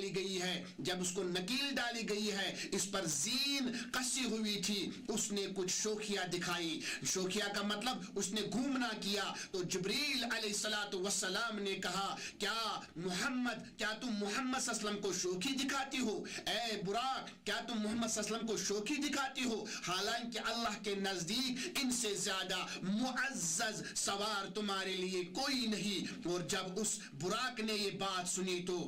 ڈالی گئی ہے, جب اس کو نکیل ڈالی گئی ہے, اس پر زین کسی ہوئی تھی, اس نے کچھ شوخیاں دکھائی. شوخیہ کا مطلب اس نے گھومنا کیا. تو جبریل علیہ الصلوۃ والسلام نے کہا کیا محمد, کیا تم محمد صلی اللہ علیہ وسلم کو شوخی دکھاتی ہو؟ اے براق, کیا تم محمد صلی اللہ علیہ وسلم کو شوخی دکھاتی ہو؟ حالانکہ اللہ کے نزدیک ان سے زیادہ معزز سوار تمہارے لیے کوئی نہیں. اور جب اس براق نے یہ بات سنی تو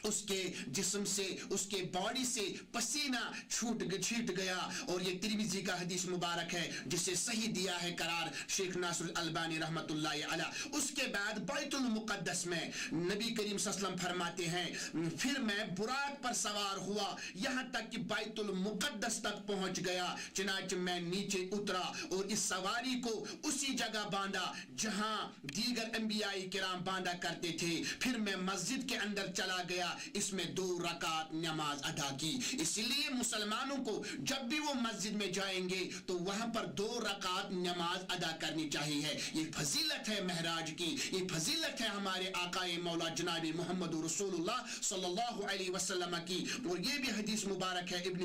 اس کے جسم سے, اس کے باڈی سے پسینہ چھیٹ گیا. اور یہ ترمذی کا حدیث مبارک ہے جسے صحیح دیا ہے قرار شیخ ناصر الالبانی رحمۃ اللہ علیہ. اس کے بعد بیت المقدس میں نبی کریم صلی اللہ علیہ وسلم فرماتے ہیں پھر میں براق پر سوار ہوا یہاں تک کہ بیت المقدس تک پہنچ گیا. چنانچہ میں نیچے اترا اور اس سواری کو اسی جگہ باندھا جہاں دیگر انبیاء کرام باندھا کرتے تھے. پھر میں مسجد کے اندر چلا گیا, اس میں 2 رکعت نماز ادا کی. اس لیے مسلمانوں کو جب بھی وہ مسجد میں جائیں گے تو وہاں پر 2 رکعت نماز ادا کرنی چاہیے. یہ فضیلت ہے معراج کی, یہ فضیلت ہے ہمارے آقا مولا جناب محمد رسول اللہ صلی اللہ علیہ وسلم کی. اور یہ بھی حدیث مبارک ہے ابن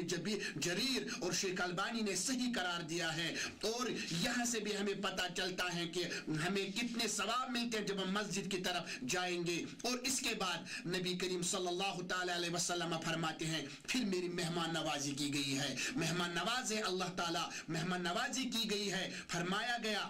جریر اور شیخ البانی نے صحیح قرار دیا ہے. اور یہاں سے بھی ہمیں پتہ چلتا ہے کہ ہمیں کتنے ثواب ملتے ہیں جب ہم مسجد کی طرف جائیں گے. اور اس کے بعد نبی کریم صلی اللہ تعالی علیہ وسلم فرماتے ہیں پھر میری مہمان نوازی کی گئی ہے. مہمان نواز ہے اللہ تعالی, مہمان نوازی کی گئی ہے. فرمایا گیا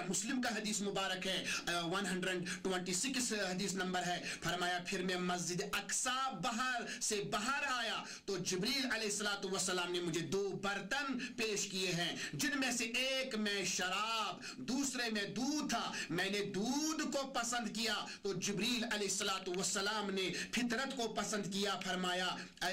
مسلم کا حدیث مبارک ہے 126 حدیث نمبر ہے. فرمایا پھر میں مسجد اقصی سے باہر آیا تو جبریل علیہ الصلوۃ والسلام نے مجھے 2 برتن پیش کیے ہیں, جن میں سے ایک میں شراب, دوسرے میں دودھ تھا. میں نے دودھ کو پسند کیا تو جبریل علیہ الصلوۃ والسلام نے فطرت کو پسند کیا. فرمایا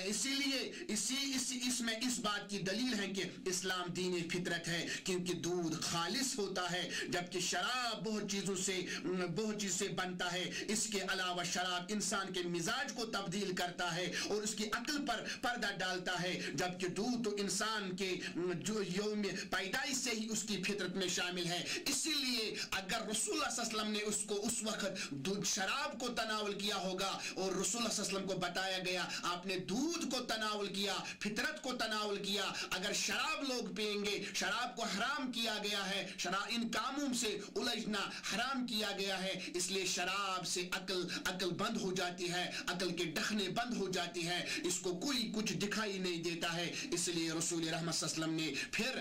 اسی لیے اس میں اس بات کی دلیل ہے کہ اسلام دین فطرت ہے, کیونکہ دودھ خالص ہوتا ہے جبکہ شراب بہت چیز سے بنتا ہے. اس کے علاوہ شراب انسان کے مزاج کو تبدیل کرتا ہے اور اس کی عقل پر پردہ ڈالتا ہے, جبکہ دودھ تو انسان کے جو یوم پیدائش سے ہی اس کی فطرت میں شامل ہے. اسی لیے اگر رسول اللہ صلی اللہ علیہ وسلم نے اس کو اس وقت شراب کو تناول کیا ہوگا اور رسول اللہ صلی اللہ علیہ وسلم کو بتایا گیا آپ نے دودھ کو تناول کیا, فطرت کو تناول کیا. اگر شراب لوگ پئیں گے, شراب کو حرام کیا گیا ہے, ان کاموں سے الجھنا حرام کیا گیا ہے. اس لیے شراب سے عقل بند ہو جاتی ہے, عقل کے ڈھکنے بند ہو جاتی ہے, اس کو کوئی کچھ دکھائی نہیں دیتا ہے. اس لیے رسول رحمت صلی اللہ علیہ وسلم نے پھر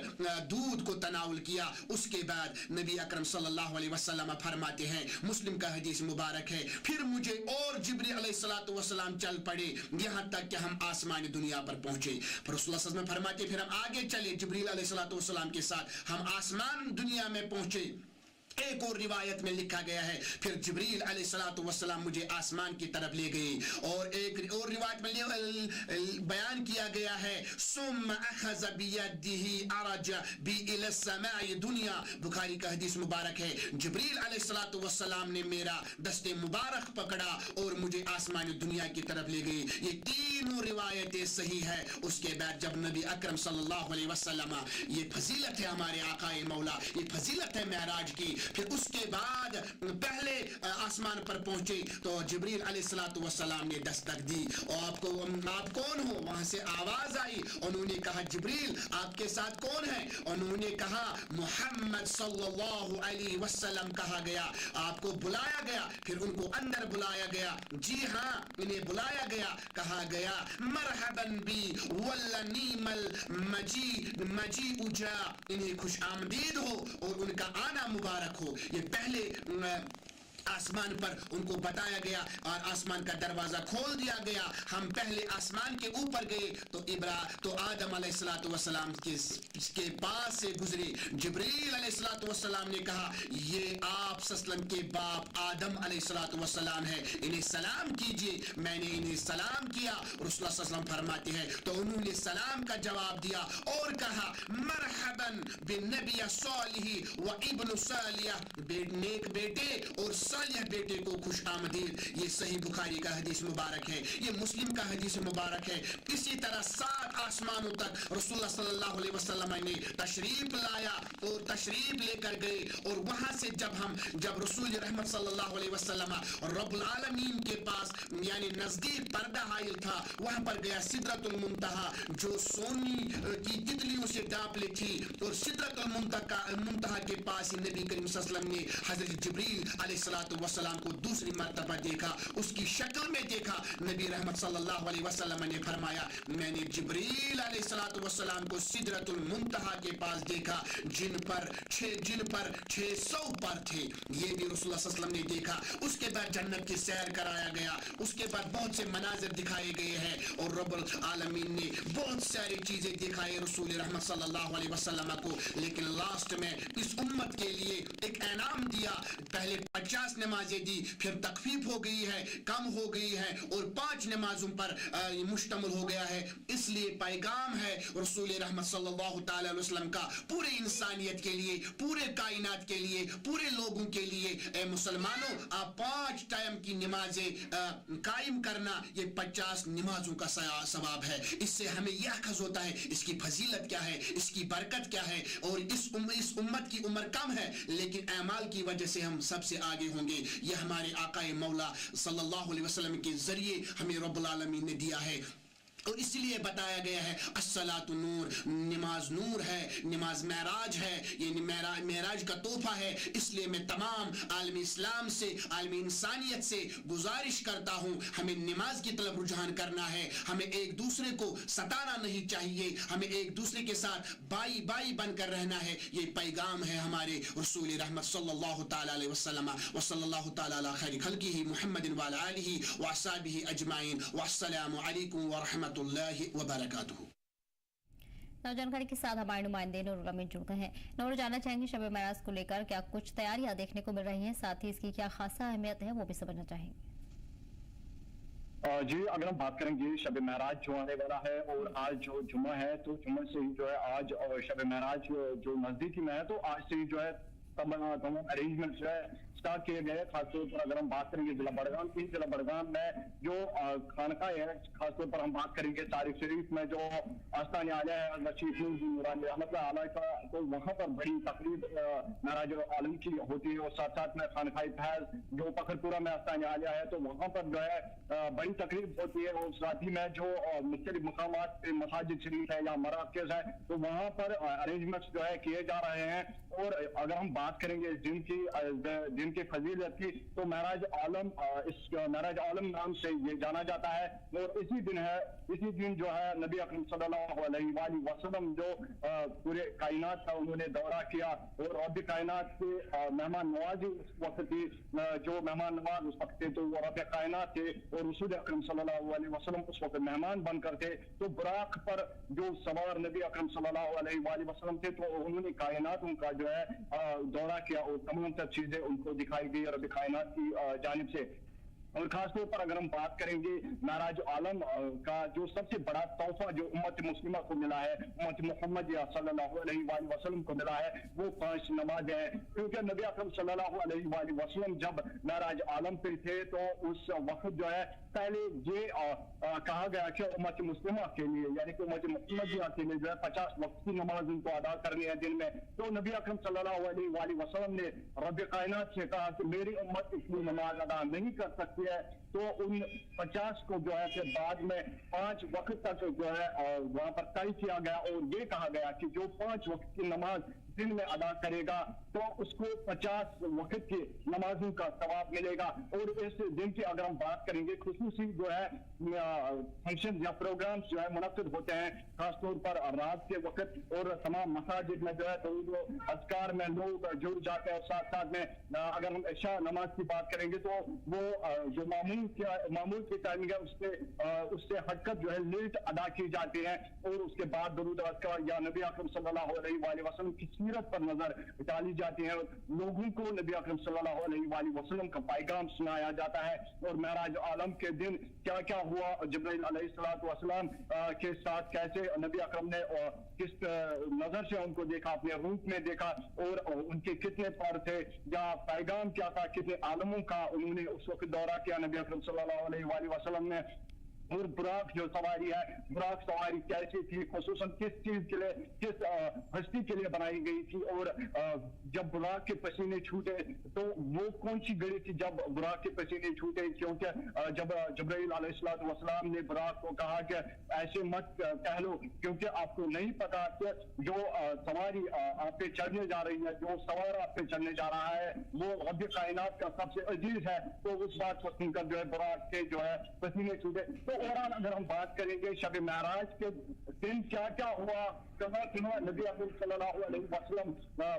دودھ کو تناول کیا. اس کے بعد نبی اکرم صلی اللہ علیہ وسلم فرماتے ہیں, مسلم کا حدیث مبارک ہے, پھر مجھے اور جبریل علیہ الصلوۃ والسلام چل پڑے یہاں تک کہ ہم آسمانی دنیا پر پہنچے. پھر رسول اللہ صلی اللہ علیہ وسلم فرماتے پھر ہم آگے چلے جبریل علیہ الصلوۃ والسلام کے ساتھ, ہم آسمان دنیا میں پہنچے. ایک اور روایت میں لکھا گیا ہے پھر جبریل علیہ الصلوۃ والسلام مجھے آسمان کی طرف لے گئے. اور ایک اور روایت میں بیان کیا گیا ہے ثم اخذ بيده عرج بي الى السماء دنیا. بخاری کا حدیث مبارک ہے جبریل علیہ الصلوۃ والسلام نے میرا دست مبارک پکڑا اور مجھے آسمانی دنیا کی طرف لے گئے. یہ تینوں روایتیں صحیح ہے. اس کے بعد جب نبی اکرم صلی اللہ علیہ وسلم, یہ فضیلت ہے ہمارے آقا مولا, یہ فضیلت ہے معراج کی. پھر اس کے بعد پہلے آسمان پر پہنچے تو جبریل علیہ الصلوۃ والسلام نے دستک دی اور آپ کون ہو؟ وہاں سے آواز آئی, انہوں نے کہا جبریل آپ کے ساتھ کون ہے؟ انہوں نے کہا محمد صلی اللہ علیہ وسلم کہا گیا. آپ کو بلایا گیا, پھر ان کو اندر بلایا گیا. جی ہاں انہیں بلایا گیا, کہا گیا مرحبا بی والنعم المجیء جاء, انہیں خوش آمدید ہو اور ان کا آنا مبارک ہو. یہ پہلے آسمان پر ان کو بتایا گیا اور آسمان کا دروازہ کھول دیا گیا. ہم پہلے آسمان کے اوپر گئے تو آدم علیہ الصلوۃ والسلام کے پاس سے گزرے. جبریل علیہ الصلوۃ والسلام نے کہا یہ آپ صلی اللہ علیہ وسلم کے باپ آدم علیہ الصلوۃ والسلام ہے, انہیں سلام کیجئے. میں نے انہیں سلام کیا. رسول اللہ صلی اللہ علیہ وسلم فرماتے ہیں تو انہوں نے سلام کا جواب دیا اور کہا مرحبا بالنبی صالح و ابن صالح, نیک بیٹے اور सालिह बेटे को खुश आमदीद। ये सही बुखारी का हदीस मुबारक है, ये मुस्लिम का हदीस मुबारक है। इसी तरह 7 आसमानों तक रसूलुल्लाह सल्लल्लाहु अलैहि वसल्लम ने तशरीफ लाया और तशरीफ लेकर गए। और वहां से जब रसूल रहमत सल्लल्लाहु अलैहि वसल्लम और रब्बुल आलमीन के पास यानी नजदीक पर्दा हाइल था, वहां पर गया सिदरतुल मुंतहा जो सोनी की तितलियों से डांपली थी। और सिदरतुल मुंतहा के पास ही नबी करीम सल्लल्लाहु अलैहि वसल्लम ने हजरत जिब्रील अलैहिस्सलातु वस्सलाम को दूसरी मर्तबा देखा, उसकी शक्ल में देखा। नबी रहमत सल्लल्लाहु अलैहि वसल्लम ने फरमाया, मैंने जिब्रील अलैहिस्सलातु वस्सलाम को सिदरतुल मुंतहा के पास देखा जिन पर 600 पर थे। ये भी रसूलुल्लाह सल्लल्लाहु अलैहि वसल्लम ने देखा। उसके बाद जन्नत की सैर कराया गया, उसके बाद बहुत से मनाजिर दिखाए गए हैं और रब्बुल आलमीन ने बहुत सारी चीजें दिखाई रसूल रहमत सल्लल्लाहु अलैहि वसल्लम को। लेकिन लास्ट में इस उम्मत के लिए एक इनाम दिया। पहले 50 नमाजें दी, फिर तखफीफ हो गई है, कम हो गई है और 5 नमाजों पर मुश्तमिल हो गया है। इसलिए पैगाम है रसूल रहमत सल्लल्लाहु ताला अलैहि वसल्लम का पूरे इंसानियत के लिए, पूरे कायनात के लिए, पूरे लोगों के लिए, ए मुसलमानों आप 5 टाइम की नमाजें कायम करना ये 50 नमाजों का सवाब है। इससे हमें यह अखज़ होता है इसकी फजीलत क्या है, इसकी बरकत क्या है। और इस उम्मत की उम्र कम है लेकिन अमाल की वजह से हम सबसे आगे होंगे। यह हमारे आकाए मौला सल्लल्लाहु अलैहि वसल्लम के जरिए हमें रब्बुल आलमीन ने दिया है। और इसलिए बताया गया है अस्सलातु नूर, नमाज नूर है, नमाज मेराज है, ये मेराज का तोहफा है। इसलिए मैं तमाम आलमी इस्लाम से, आलमी इंसानियत से गुजारिश करता हूँ हमें नमाज की तरफ रुझान करना है। हमें एक दूसरे को सताना नहीं चाहिए, हमें एक दूसरे के साथ बाई बाई बनकर रहना है। ये पैगाम है हमारे रसूल रहमत सल्लल्लाहु ताला अलैहि वसल्लम व सल्लल्लाहु ताला अला खैरि खल्किही मुहम्मदिन व अला आलिही व अस्हाबिही अजमाइन व अस्सलामु अलैकुम व रहमतुल्लाहि व बरकातुहू। जानकारी के साथ हमारे नुमाइंदे नूरुल अमीन जुड़ गए हैं। नूर, जानना चाहेंगे शब मेराज को लेकर क्या कुछ तैयारियां देखने को मिल रही हैं, साथ ही इसकी क्या खासा अहमियत है वो भी समझना चाहेंगे। जी, अगर हम बात करेंगे शब महराज जो आने वाला है और आज जो जुम्मा है, तो जुम्मे से ही जो है आज और शब महराज जो नजदीकी में है, तो आज से ही जो है तमाम अरेंजमेंट जो है स्टार्ट किए गए। खासतौर पर अगर हम बात करेंगे जिला बड़गाम में जो खानका है, खासतौर पर हम बात करेंगे तारिक शरीफ में जो आस्थान आलिया है रशीद आला का, तो वहाँ पर बड़ी तकरीब महराज आलम की होती है। और साथ साथ में खानकाई फैज जो पखरपुरा में आस्थान आलिया है, तो वहाँ पर जो है बड़ी तकरीब होती है। और साथ ही में जो मुख्तलिफ मकामात पे मसाजिद शरीफ है या मराकज़ है, तो वहाँ पर अरेंजमेंट्स जो है किए जा रहे हैं। और अगर हम बात करेंगे दिन की फजीलत की, तो महराज आलम, इस महराज आलम नाम से ये जाना जाता है। और इसी दिन जो है नबी अकरम सल्लल्लाहु अलैहि वसल्लम जो पूरे कायनात का उन्होंने दौरा किया और रब कायनात के मेहमान नवाजी उस वक्त थी, जो मेहमान नवाज उस वक्त थे तो वो रब कायनात थे और रसूल अकरम सल्लल्लाहु अलैहि वसल्लम उस वक्त मेहमान बनकर थे। तो बुराक पर जो सवार नबी अकरम सल्लल्लाहु अलैहि वसल्लम थे, तो उन्होंने कायनात उनका जो है दौरा किया और तमाम सब चीजें उनको दिखाई गई रब कायनात की जानिब से। और खासतौर पर अगर हम बात करेंगे महराज आलम का जो सबसे बड़ा तोहफा जो उम्मत मुस्लिमा को मिला है, उम्मत मोहम्मद सल्लल्लाहु अलैहि वसल्लम को मिला है, वो 5 नमाज है। क्योंकि नबी अकरम सल्लल्लाहु अलैहि वसल्लम जब महराज आलम पे थे, तो उस वक्त जो है पहले ये कहा गया कि उम्मत मुस्लिमा के लिए यानी कि उम्मत मोहम्मदिया के लिए जो है 50 वक्त की नमाज उनको अदा करनी है दिन में। तो नबी अकरम सल्लल्लाहु अलैहि वसल्लम ने रब कायनात से कहा कि मेरी उम्मत इतनी नमाज अदा नहीं कर सकती है, तो उन 50 को जो है फिर बाद में 5 वक्त तक जो है वहां पर तय किया गया। और ये कहा गया कि जो 5 वक्त की नमाज दिन में अदा करेगा तो उसको 50 वक्त की नमाजों का सवाब मिलेगा। और इस दिन की अगर हम बात करेंगे, खुसूसी जो है फंक्शन या प्रोग्राम्स जो है मुनक्किद होते हैं, खासतौर पर रात के वक्त। और तमाम मसाजिद में जो है तो अज़कार में लोग जुड़ जाते हैं। और साथ साथ में अगर हम इशा नमाज की बात करेंगे, तो वो जो मामूल की टाइमिंग है उससे हटकर जो है लेट अदा की जाती है। और उसके बाद दरूद अज़कार या नबी अकरम सल्लल्लाहु अलैहि वसल्लम की सीरत पर नजर डाली जाती है, लोगों को नबी अकरम सल्लल्लाहु अलैहि वसल्लम का पैगाम सुनाया जाता है और महराज आलम के दिन क्या क्या हुआ, जिब्राइल अलैहिस्सलातु वस्सलाम के साथ कैसे नबी अकरम ने किस नजर से उनको देखा, अपने रूप में देखा और उनके कितने पर थे, या पैगाम क्या था, कितने आलमों का उन्होंने उस वक्त दौरा किया नबी अकरम सल्लल्लाहु अलैहि वसल्लम ने। और बुराक जो सवारी है, बुराक सवारी कैसी थी, खुसूसन किस चीज के लिए, किस हस्ती के लिए बनाई गई थी, और जब बुराक के पसीने छूटे तो वो कौन सी घड़ी थी जब बुराक के पसीने छूटे, क्योंकि जब जिब्राइल अलैहिस्सलातु वस्सलाम ने बुराक को कहा कि ऐसे मत कह लो, क्योंकि आपको नहीं पता कि जो सवारी आप पे चढ़ने जा रही है, जो सवार आप पे चढ़ने जा रहा है वो रब कायनात का सबसे अजीज है। तो उस बात को सुनकर जो है बुराक के जो है पसीने छूटे। तो ओवरऑल अगर हम बात करेंगे शब महराज के दिन क्या क्या हुआ, कहाँ कहाँ नबी अकरम सल्लल्लाहु अलैहि वसल्लम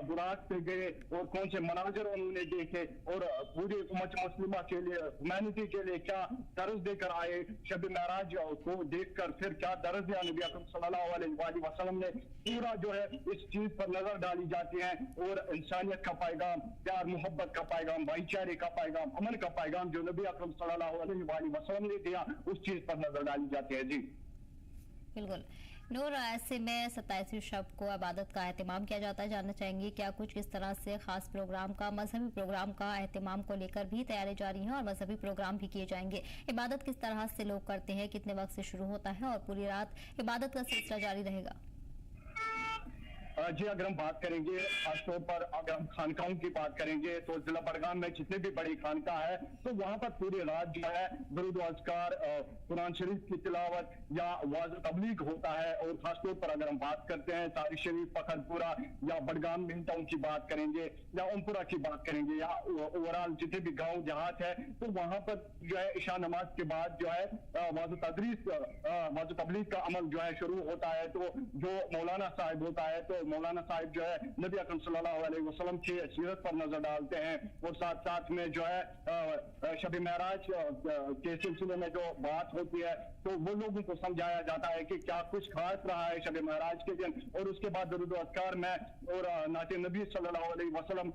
बुराक पे गए और कौन से मनाजर उन्होंने देखे, और पूरी उम्मत मुस्लिमा के लिए, ह्यूमैनिटी के लिए क्या दर्ज देकर आए, शब महराज को देखकर फिर क्या दर्ज दिया नबी अकरम सल्लल्लाहु अलैहि वसल्लम ने, पूरा जो है इस चीज पर नजर डाली जाती है। और इंसानियत का पैगाम, प्यार मोहब्बत का पैगाम, भाईचारे का पैगाम, अमन का पैगाम जो नबी अकरम सल्लल्लाहु अलैहि वसल्लम ने दिया, उस चीज पर नजर डाली जाती है। जी बिल्कुल नूर, ऐसे में 27वीं शब को इबादत का एहतमाम किया जाता है, जानना चाहेंगे क्या कुछ इस तरह से खास प्रोग्राम का, मजहबी प्रोग्राम का एहतमाम को लेकर भी तैयारी जारी है और मजहबी प्रोग्राम भी किए जाएंगे? इबादत किस तरह से लोग करते हैं, कितने वक्त से शुरू होता है और पूरी रात इबादत का सिलसिला जारी रहेगा? जी अगर हम बात करेंगे खासतौर पर अगर हम खानकाहों की बात करेंगे तो जिला बड़गाम में जितने भी बड़ी खानकाह है तो वहाँ पर पूरी रात जो है दुरूद व अज़कार, कुरान शरीफ की तिलावत या वाज़ तबलीग होता है। और खासतौर पर अगर हम बात करते हैं तारिक शरीफ, फखरपुरा या बड़गाम मिन टाउन की बात करेंगे या ओमपुरा की बात करेंगे या ओवरऑल जितने भी गाँव देहात है तो वहाँ पर जो है इशा नमाज के बाद जो है वाज़ तबलीग का अमल जो है शुरू होता है। तो जो मौलाना साहब होता है तो मौलाना साहब जो है नबी अकरम सल्लल्लाहु अलैहि वसल्लम की सीरत पर नजर डालते हैं और साथ साथ में जो है शब महराज के सिलसिले में जो बात होती है तो वो लोगों को समझाया जाता है कि क्या कुछ खास रहा है शब महराज के दिन। और उसके बाद दुरूद व अज़कार में और नाते नबी सल्लल्लाहु अलैहि वसल्लम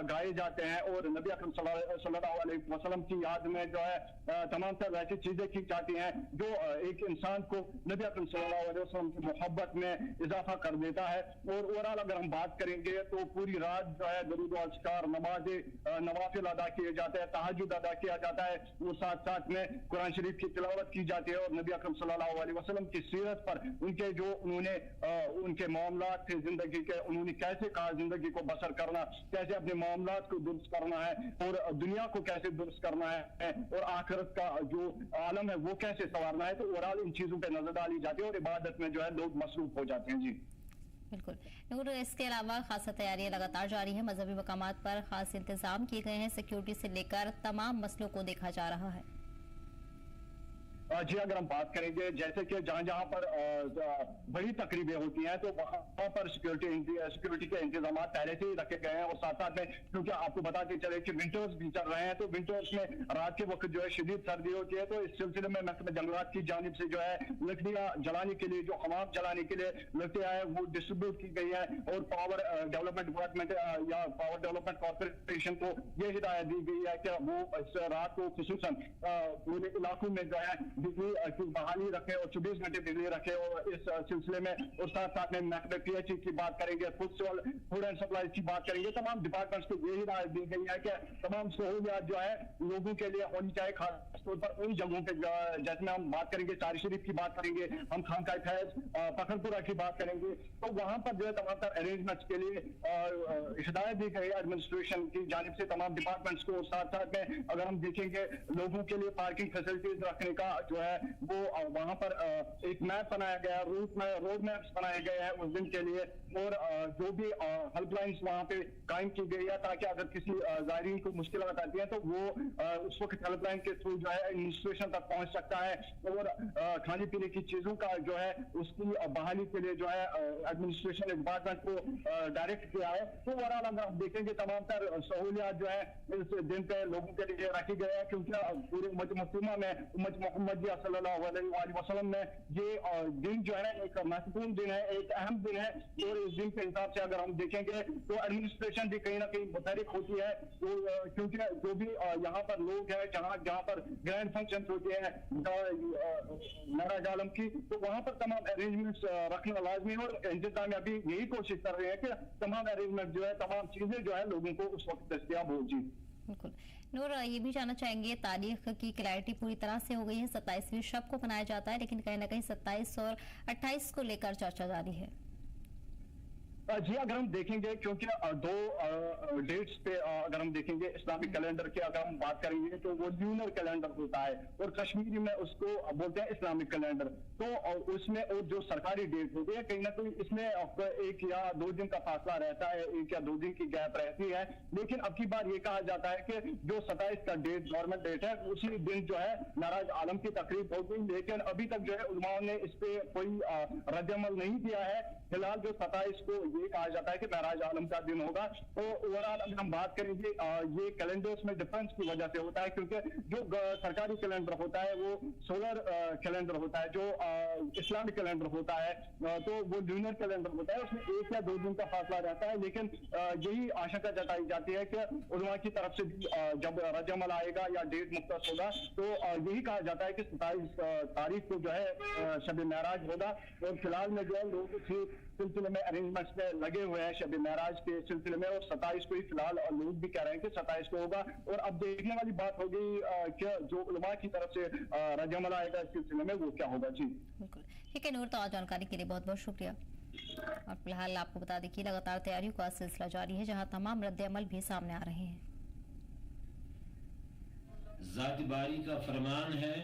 गाए जाते हैं और नबी अकरम सल्लल्लाहु अलैहि वसल्लम की याद में जो है तमाम तरह ऐसी चीजें की जाती हैं जो एक इंसान को नबी अकरम सल्लल्लाहु अलैहि वसल्लम की मोहब्बत में इजाफा कर देता है। और ओवरऑल अगर हम बात करेंगे तो पूरी रात जो है दुरूद व अज़कार, नवाफिल अदा किए जाते हैं, तहज्जुद अदा किया जाता है, वो साथ साथ में कुरान शरीफ की तिलावत की जाती है और नबी अकरम सल्लल्लाहु अलैहि वसल्लम की सीरत पर उनके जो उन्होंने उनके मामलात थे जिंदगी के, उन्होंने कैसे कहा जिंदगी को बसर करना, कैसे अपने मामलात को दुरुस्त करना है और दुनिया को कैसे दुरुस्त करना है और आखिरत का जो आलम है वो कैसे संवारना है। तो ओवरऑल इन चीजों पर नजर डाली जाती है और इबादत में जो है लोग मसरूफ हो जाते हैं। जी बिल्कुल नूर, इसके अलावा खासा तैयारियां लगातार जारी है, मजहबी मकामात पर खास इंतजाम किए गए हैं, सिक्योरिटी से लेकर तमाम मसलों को देखा जा रहा है। जी अगर हम बात करेंगे जैसे कि जहाँ जहाँ पर बड़ी तकरीबें होती हैं तो वहाँ पर सिक्योरिटी के इंतजाम पहले से ही रखे गए हैं और साथ साथ में क्योंकि आपको बताते चले कि विंटर्स भी चल रहे हैं तो विंटर्स में रात के वक्त जो है शदीद सर्दी होती है तो इस सिलसिले में महकमा जंगलात की जानिब से जो है लकड़ियाँ जलाने के लिए, जो हमाम जलाने के लिए लकड़ियाँ है वो डिस्ट्रीब्यूट की गई है और पावर डेवलपमेंट डिपार्टमेंट या पावर डेवलपमेंट कॉर्पोरेशन को ये हिदायत दी गई है कि वो इस रात को खुसूसन पूरे इलाकों में जो है बिजली की बहाली रखे और 24 घंटे बिजली रखे और इस सिलसिले में और साथ साथ में महकमे पीएचई की बात करेंगे, फूड एंड सप्लाई की बात करेंगे, तमाम डिपार्टमेंट्स को यही राय दी गई है कि तमाम सहूलियात जो है लोगों के लिए होनी चाहिए, खासतौर पर उन जगहों पे जैसे हम बात करेंगे तारिक शरीफ की बात करेंगे, हम खानकाह फैज पखरपुरा की बात करेंगे तो वहाँ पर जो है तमाम तर अरेंजमेंट्स के लिए हिदायत दी गई एडमिनिस्ट्रेशन की जानिब से तमाम डिपार्टमेंट्स को। साथ साथ में अगर हम देखेंगे लोगों के लिए पार्किंग फैसिलिटीज रखने का जो है वो वहाँ पर एक मैप बनाया गया, रोड मैप्स बनाए गए हैं उस दिन के लिए और जो भी हेल्पलाइंस वहाँ पे कायम की गई है ताकि अगर किसी ज़ायरीन को मुश्किल आती है तो वो उस वक्त हेल्पलाइन के थ्रू जो है एडमिनिस्ट्रेशन तक पहुँच सकता है और खाने पीने की चीज़ों का जो है उसकी बहाली के लिए जो है एडमिनिस्ट्रेशन डिपार्टमेंट को डायरेक्ट किया है। तो ओवरऑल अगर हम देखेंगे तमाम तर सहूलियात जो है इस दिन पे लोगों के लिए रखी गई है क्योंकि पूरी उम्मत मुस्लिमा में उम्मत मोहम्मद محمد صلی اللہ علیہ وسلم نے یہ دن جو ہے ایک महत्वपूर्ण दिन है, एक अहम दिन है, اور اس دن کے حساب سے اگر ہم دیکھیں گے تو ایڈمنسٹریشن بھی کہیں نہ کہیں متحرک ہوتی ہے, کیونکہ جو بھی یہاں پر لوگ ہیں جہاں پر گرینڈ فنکشن ہوتے ہیں معراج عالم کی, تو وہاں پر تمام ارینجمنٹس رکھنا لازمی ہے, اور انتظامیہ بھی یہی کوشش کر رہے ہیں کہ تمام ارینجمنٹ جو ہے, تمام چیزیں جو ہے لوگوں کو اس وقت دستیاب ہو. جی بالکل. نور, یہ بھی جاننا چاہیں گے تاریخ کی کلیئرٹی پوری طرح سے ہو گئی ہے, 27ویں شب کو منایا جاتا ہے, لیکن کہیں نہ کہیں 27 اور 28 کو لے کر چرچا جاری ہے. جی اگر ہم دیکھیں گے, کیونکہ دو ڈیٹس پہ اگر ہم دیکھیں گے اسلامی کیلنڈر کی اگر ہم بات کریں گے تو وہ لونر کیلنڈر ہوتا ہے, اور کشمیری میں اس کو بولتے ہیں اسلامک کیلنڈر. تو اس میں اور جو سرکاری ڈیٹ ہوتی ہے کہیں نہ کہیں اس میں ایک یا دو دن کا فاصلہ رہتا ہے, ایک یا دو دن کی گیپ رہتی ہے. لیکن اب کی بار یہ کہا جاتا ہے کہ جو 27 کا ڈیٹ گورنمنٹ ڈیٹ ہے اسی دن جو ہے معراج عالم کی تقریب ہوگی, لیکن ابھی تک جو ہے علماء نے اس پہ کوئی رد عمل نہیں دیا ہے. فی الحال جو 27 کو یہ کہا جاتا ہے کہ معراج عالم کا دن ہوگا. تو اوورآل اگر ہم بات کریں گے یہ کیلنڈرز میں ڈفرنس کی وجہ سے ہوتا ہے, کیونکہ جو سرکاری کیلنڈر ہوتا ہے وہ سولر کیلنڈر ہوتا ہے, جو اسلامک کیلنڈر ہوتا ہے تو وہ لونر کیلنڈر ہوتا ہے, اس میں ایک یا دو دن کا فاصلہ رہتا ہے. لیکن یہی آشنکا جتائی جاتی ہے کہ علماء کی طرف سے بھی جب رد عمل آئے گا یا ڈیٹ مختص ہوگا تو یہی کہا جاتا ہے کہ 27 تاریخ کو جو ہے شب معراج ہوگا. اور فی الحال میں جو ہے لوگ اسی سلسلے میں ارینجمنٹس میں لگے ہوئے ہیں شب معراج کے سلسلے میں, اور 27 کو ہی فی الحال لوگ بھی کہہ رہے ہیں کہ 27 کو ہوگا. اور اب دیکھنے والی بات ہوگی کہ جو علماء کی طرف سے رد عمل آئے گا اس سلسلے میں وہ کیا ہوگا. جی بالکل ٹھیک ہے نور, تو جانکاری کے لیے بہت بہت شکریہ. اور فی الحال آپ کو بتا دیں کہ لگاتار تیاریوں کا سلسلہ جاری ہے, جہاں تمام رد عمل بھی سامنے آ رہے ہیں. ذات باری کا فرمان ہے,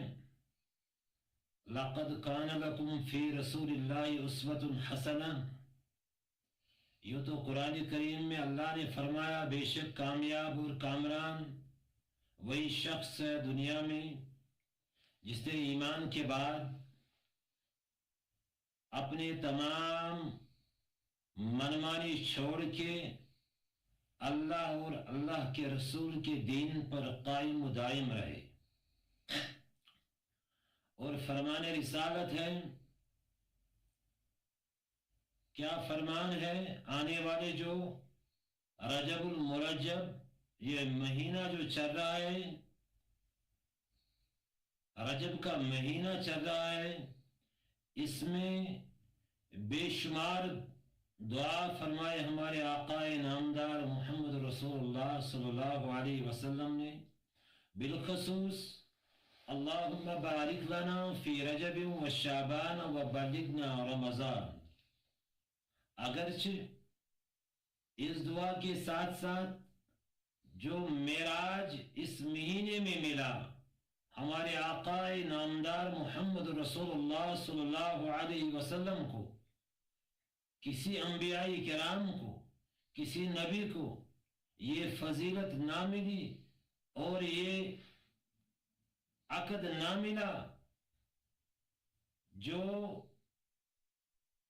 لَقَدْ كَانَ لَكُمْ فِي رَسُولِ اللَّهِ أُسْوَةٌ حَسَنَةٌ. یہ تو قرآن کریم میں اللہ نے فرمایا بے شک کامیاب اور کامران وہی شخص ہے دنیا میں جس نے ایمان کے بعد اپنے تمام منمانی چھوڑ کے اللہ اور اللہ کے رسول کے دین پر قائم و دائم رہے. اور فرمان رسالت ہے, کیا فرمان ہے, آنے والے جو رجب المرجب یہ مہینہ جو چل رہا ہے, رجب کا مہینہ چل رہا ہے, اس میں بے شمار دعا فرمائے ہمارے آقا نامدار محمد رسول اللہ صلی اللہ علیہ وسلم نے. بالخصوص اللہم بارک لنا فی رجب و شعبان و بلغنا رمضان. اگرچہ اس دعا کے ساتھ ساتھ جو معراج اس مہینے میں ملا ہمارے آقا نامدار محمد رسول اللہ صلی اللہ علیہ وسلم کو, کسی انبیاء کرام کو, کسی نبی کو یہ فضیلت نہ ملی اور یہ عقد نہ ملا جو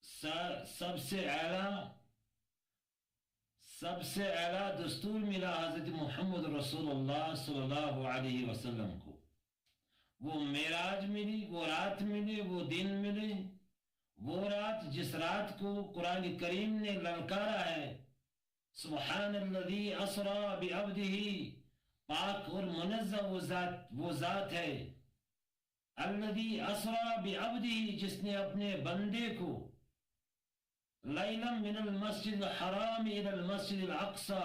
سب سے اعلیٰ دستور ملا حضرت محمد رسول اللہ صلی اللہ علیہ وسلم کو. وہ معراج ملی, وہ رات ملی, وہ دن ملے, وہ رات جس رات کو قرآن کریم نے للکارا ہے, سبحان الذی اسری بعبدہ, پاک اور منزہ وہ ذات ہے, الذی اسری بعبدہ جس نے اپنے بندے کو لیلا من المسجد الحرام الى المسجد الاقصی,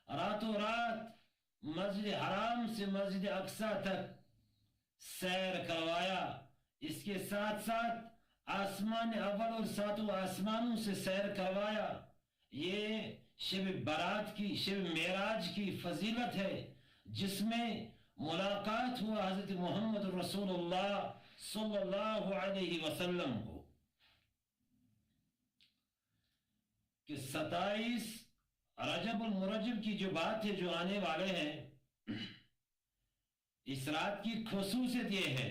راتوں رات مسجد حرام سے مسجد اقصی تک سیر کروایا. اس کے ساتھ ساتھ آسمان اول اور ساتوں آسمانوں سے سیر کروایا. یہ شب برات کی, شب معراج کی فضیلت ہے جس میں ملاقات ہوا حضرت محمد رسول اللہ صلی اللہ علیہ وسلم کو. کہ 27 رجب المرجب کی جو بات ہے جو آنے والے ہیں, اس رات کی خصوصیت یہ ہے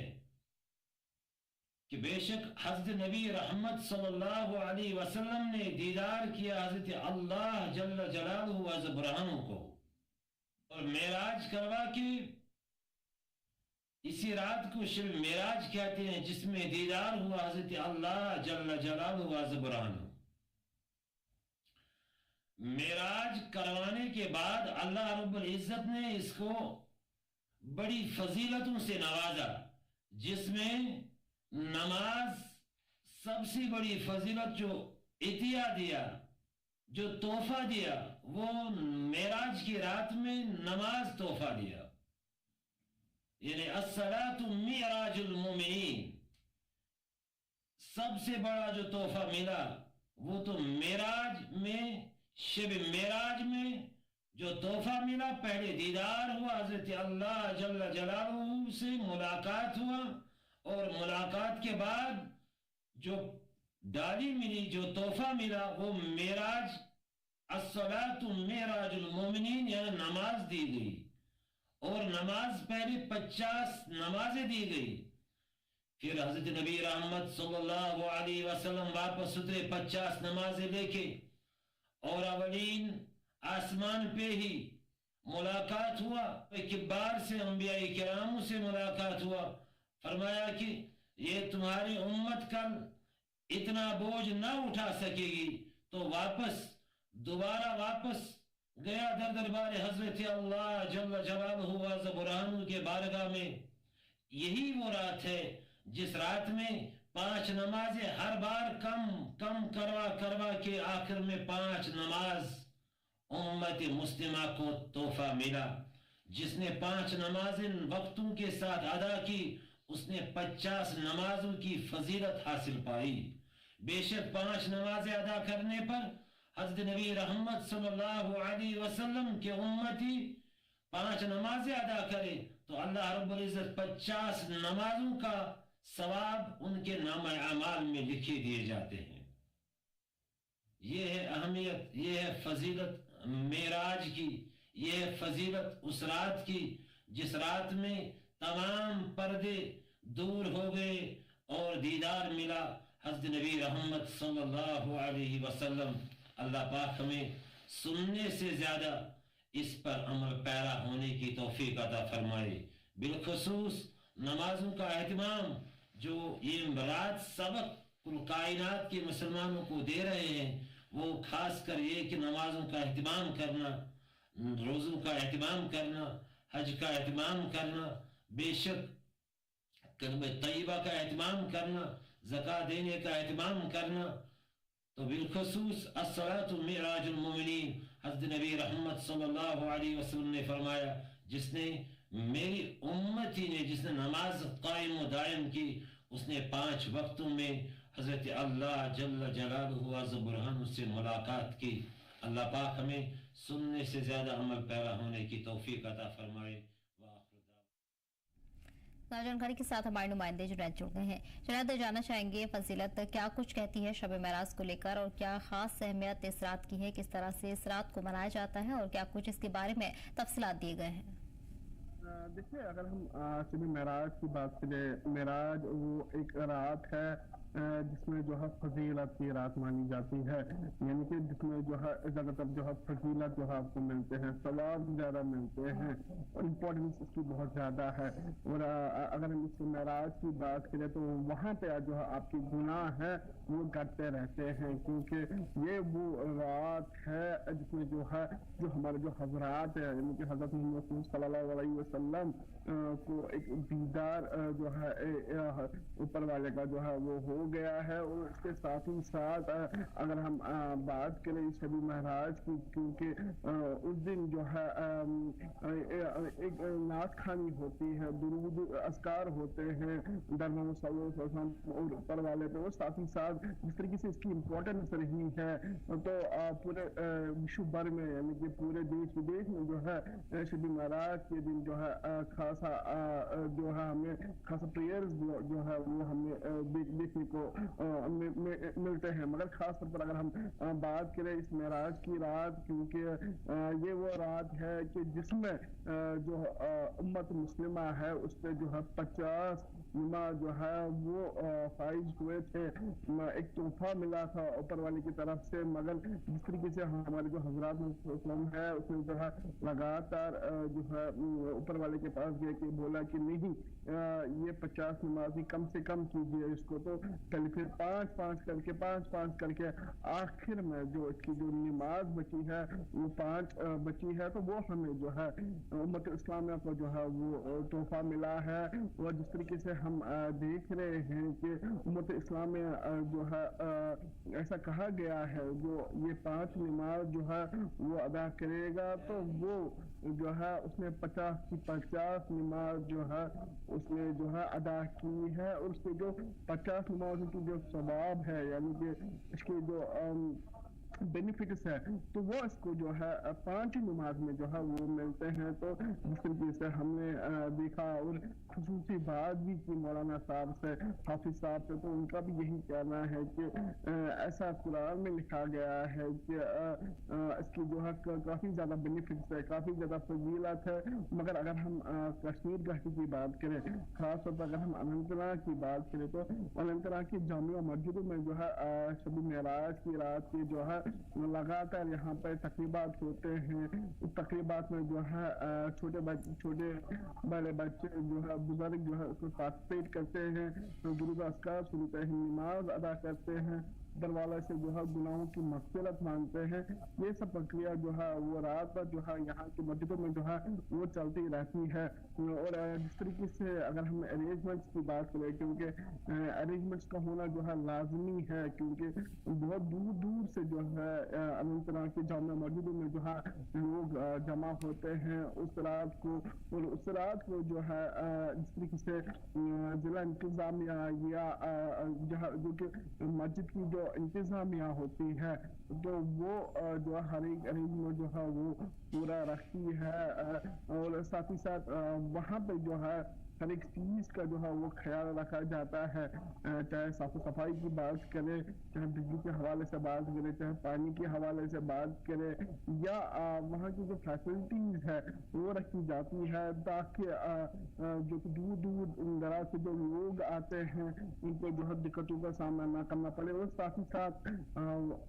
کہ بے شک حضرت نبی رحمت صلی اللہ علیہ وسلم نے دیدار کیا حضرت اللہ جل جلالہ عز برہانہ کو, اور معراج کروا کے اسی رات کو شب معراج کہتے ہیں، جس میں دیدار ہوا حضرت اللہ جل جلالہ و عز برہانہ۔ معراج کروانے کے بعد اللہ رب العزت نے اس کو بڑی فضیلتوں سے نوازا، جس میں نماز سب سے بڑی فضیلت جو عطیہ دیا، جو تحفہ دیا، وہ معراج کی رات میں نماز تحفہ دیا، یعنی الصلاۃ معراج المومنین۔ سب سے بڑا جو تحفہ ملا وہ تو معراج میں، شب معراج میں جو تحفہ ملا، پہلے دیدار ہوا حضرت اللہ جل جلالہ سے، ملاقات ہوا، اور ملاقات کے بعد جو ڈالی ملی، جو تحفہ ملا، وہ معراج الصلاۃ معراج المومنین، یعنی نماز دی گئی، اور نماز پہلے 50 نمازیں دی گئی۔ پھر حضرت نبی رحمت صلی اللہ علیہ وسلم واپس اترے 50 نمازیں لے کے، اور اولین آسمان پہ ہی ملاقات ہوا، کبار سے، انبیاء کرام سے ملاقات ہوا۔ فرمایا کہ یہ تمہاری امت کل اتنا بوجھ نہ اٹھا سکے گی، تو دوبارہ واپس گیا در دربار حضرت اللہ جل جلالہ و عز برہانہ کے بارگاہ میں۔ یہی وہ رات ہے جس رات میں 5 نمازیں ہر بار کم کروا کے آخر میں 5 نماز امت مسلمہ کو تحفہ ملا۔ جس نے 5 نمازیں وقتوں کے ساتھ ادا کی، اس نے 50 نمازوں کی فضیلت حاصل پائی۔ بے شک 5 نمازیں ادا کرنے پر حضرت نبی رحمت صلی اللہ علیہ وسلم کے امتی 5 نمازیں ادا کرے تو اللہ رب العزت 50 نمازوں کا ثواب ان کے نامہ اعمال میں لکھے دیے جاتے ہیں۔ یہ ہے اہمیت، یہ ہے فضیلت معراج کی، یہ ہے فضیلت اس رات کی جس رات میں تمام پردے دور ہو گئے اور دیدار ملا حضرت نبی رحمت صلی اللہ علیہ وسلم۔ اللہ پاک ہمیں سننے سے زیادہ اس پر عمل پیرا ہونے کی توفیق عطا فرمائے۔ بالخصوص نمازوں کا اہتمام جو یہ رات سبق کل کائنات کے مسلمانوں کو دے رہے ہیں، وہ خاص کر یہ کہ نمازوں کا اہتمام کرنا، روزوں کا اہتمام کرنا، حج کا اہتمام کرنا، بے شک کلمہ طیبہ کا اہتمام کرنا، زکوٰۃ دینے کا اہتمام کرنا، تو بالخصوص الصلاۃ معراج المومنین۔ حضرت نبی رحمت صلی اللہ علیہ وسلم نے فرمایا، جس نے میری امتی نے جس نے نماز قائم و دائم کی، اس نے 5 وقتوں میں حضرت اللہ جل جلالہ و عز برہانہ سے ملاقات کی۔ اللہ پاک ہمیں سننے سے زیادہ عمل پیرا ہونے کی توفیق عطا فرمائے۔ جانکاری کے ساتھ ہمارے نمائندے جنید جڑ گئے ہیں۔ جنید، جاننا چاہیں گے فضیلت کیا کچھ کہتی ہے شب معراج کو لے کر، اور کیا خاص اہمیت اس رات کی ہے، کس طرح سے اس رات کو منایا جاتا ہے، اور کیا کچھ اس کے بارے میں تفصیلات دیے گئے ہیں؟ دیکھیے، اگر ہم شب معراج کی بات کریں، معراج وہ ایک رات ہے جس میں جو ہے فضیلت کی رات مانی جاتی ہے، یعنی کہ جس میں جو ہے زیادہ تر جو ہے فضیلت جو ہے آپ کو ملتے ہیں، ثواب زیادہ ملتے ہیں، اور امپورٹنس اس کی بہت زیادہ ہے۔ اور اگر ہم اس معراج کی بات کریں تو وہاں پہ جو ہے آپ کے گناہ ہیں وہ گھٹتے رہتے ہیں، کیونکہ یہ وہ رات ہے جس میں جو ہے جو ہمارے جو حضرات ہیں، یعنی کہ حضرت محمد صلی اللہ علیہ وسلم کو ایک دیدار جو ہے اوپر والے کا جو ہے وہ ہو گیا ہے۔ اور اس کے ساتھ ہی ساتھ اگر ہم بات کریں شب معراج کی، کیونکہ اس دن جو ہے ایک نعت خوانی ہوتی ہے، درود اذکار ہوتے ہیں در محمد صلی اللہ علیہ وسلم اور اوپر والے پہ، اور ساتھ ہی ساتھ جس طریقے سے اس کی امپورٹنس رہی ہے تو پورے وشو بھر میں، یعنی کہ پورے دیش ودیش میں جو ہے شب معراج کے دن جو ہے خاصا جو ہے ہمیں خاصا پریئرز جو ہے وہ ہمیں دیکھنے کو ملتے ہیں۔ مگر خاص طور پر اگر ہم بات کریں اس معراج کی رات، کیونکہ یہ وہ رات ہے کہ جس میں جو امت مسلمہ ہے اس پہ جو ہے 50 नमाज जो है वो फाइज हुए थे। एक तोहफा मिला था ऊपर वाले की तरफ से, मगर जिस तरीके से हमारे जो हजरात है उसने जो है लगातार जो है ऊपर वाले के पास गए कि बोला कि नहीं ये 50 नमाज कम से कम कीजिए इसको, तो पहले फिर 5 करके आखिर में जो इसकी जो नमाज बची है वो 5 बची है, तो वो हमें जो है उम्मत इस्लामिया को जो है वो तोहफा मिला है। और जिस तरीके से हम देख रहे हैं कि उम्मत इस्लामिया जो है ऐसा कहा गया है जो ये 5 नमाज जो है वो अदा करेगा तो वो जो है उसने 50 की 50 नमाज जो है उसने जो है अदा की है, और उसके जो 50 नमाज की जो सवाब है यानी कि इसके जो बेनिफिट्स है तो वो इसको जो है 5 नमाज में जो है वो मिलते हैं। तो जिस तरीके से हमने देखा और खुसूसी बात भी की मौलाना साहब से, हाफिज साहब से, तो उनका भी यही कहना है कि ऐसा कुरान में लिखा गया है कि इसकी जो है काफ़ी ज़्यादा बेनिफिट्स है, काफ़ी ज़्यादा फजीलत है। मगर अगर हम कश्मीर घाटी की बात करें, ख़ास तौर पर अगर हम अनंतनाग की बात करें तो अनंतनाग की जामिया मस्जिदों में जो है शब मेराज की रात की जो है लगातार यहाँ पर तकरीबात होते हैं। उस तकरीबात में जो है छोटे बड़े बच्चे जो है बुजुर्ग जो है उसको पार्टिसिपेट करते हैं, तो दुरूद अस्कार सुनते हैं, नमाज अदा करते हैं, दरवाजा से जो है गुनाहों की मग़फ़िरत मांगते हैं। ये सब प्रक्रिया जो है वो रात भर जो है यहाँ की मस्जिदों में जो है वो चलती रहती है। और जिस तरीके से अगर हम अरेंजमेंट्स की बात करें, क्योंकि अरेंजमेंट्स का होना जो है लाजमी है, क्योंकि बहुत दूर से जो है अनंतनाग की जामिया मस्जिदों में जो है लोग जमा होते हैं उस रात को, और उस रात को जो है जिस तरीके से ज़िला इंतज़ामिया या जो कि मस्जिद की जो इंतज़ामिया होती है तो वो जो हर एक अरेंजमेंट जो है वो पूरा रखती है, और साथ ही साथ वहाँ पे जो है हर एक चीज़ का जो है वो ख्याल रखा जाता है, चाहे साफ सफाई की बात करें, चाहे बिजली के हवाले से बात करें, चाहे पानी के हवाले से बात करें, या वहाँ की जो फैसिलिटीज़ है वो रखी जाती है ताकि जो दूर दराज से जो लोग आते हैं उनको जो है दिक्कतों का सामना ना करना पड़े। और साथ ही साथ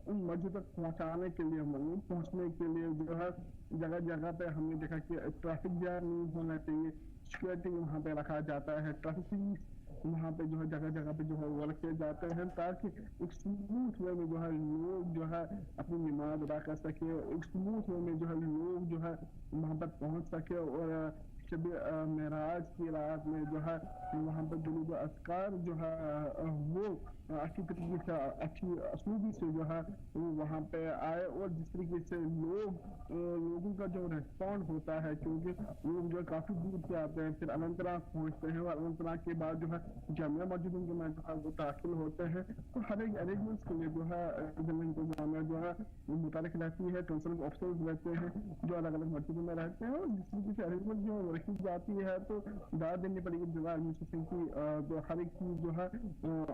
उन मस्जिद तक पहुँचाने के लिए पहुँचने के लिए जो है जगह पे हमने देखा कि ट्रैफिक जैम नहीं होना चाहिए, सिक्योरिटी वहाँ पे रखा जाता है, ट्रैफिक वहाँ पे जो है जगह पे जो है वो रखे जाते हैं ताकि एक स्मूथ वे में जो है लोग जो है अपनी नमाज अदा कर सके, एक स्मूथ वे में जो है लोग जो है वहाँ पर पहुँच सके। और शब मेराज की रात में जो है वहाँ पर दुरूद अस्कार जो है वो अच्छी तरीके से अच्छी असलूबी से जो है वो वहाँ पे आए, और जिस तरीके से लोगों का जो रिस्पॉन्ड होता है, क्योंकि लोग जो है काफ़ी दूर से आते हैं, फिर अनंतनाग पहुँचते हैं और अनंतनाग के बाद जो है जामिया मस्जिदों के में जो है वो दाखिल होते हैं। तो हर एक अरेंजमेंट्स के लिए जो है इंतजामिया जो है वो मुतालिक रहती है, कंसर्न ऑफिसर्स रहते हैं जो अलग अलग मस्जिदों में रहते हैं, और जिस तरीके से अरेंजमेंट जो है रखी जाती है तो दाद देनी पड़ेगी जिला एडमिनिस्ट्रेशन की, जो हर एक चीज़ जो है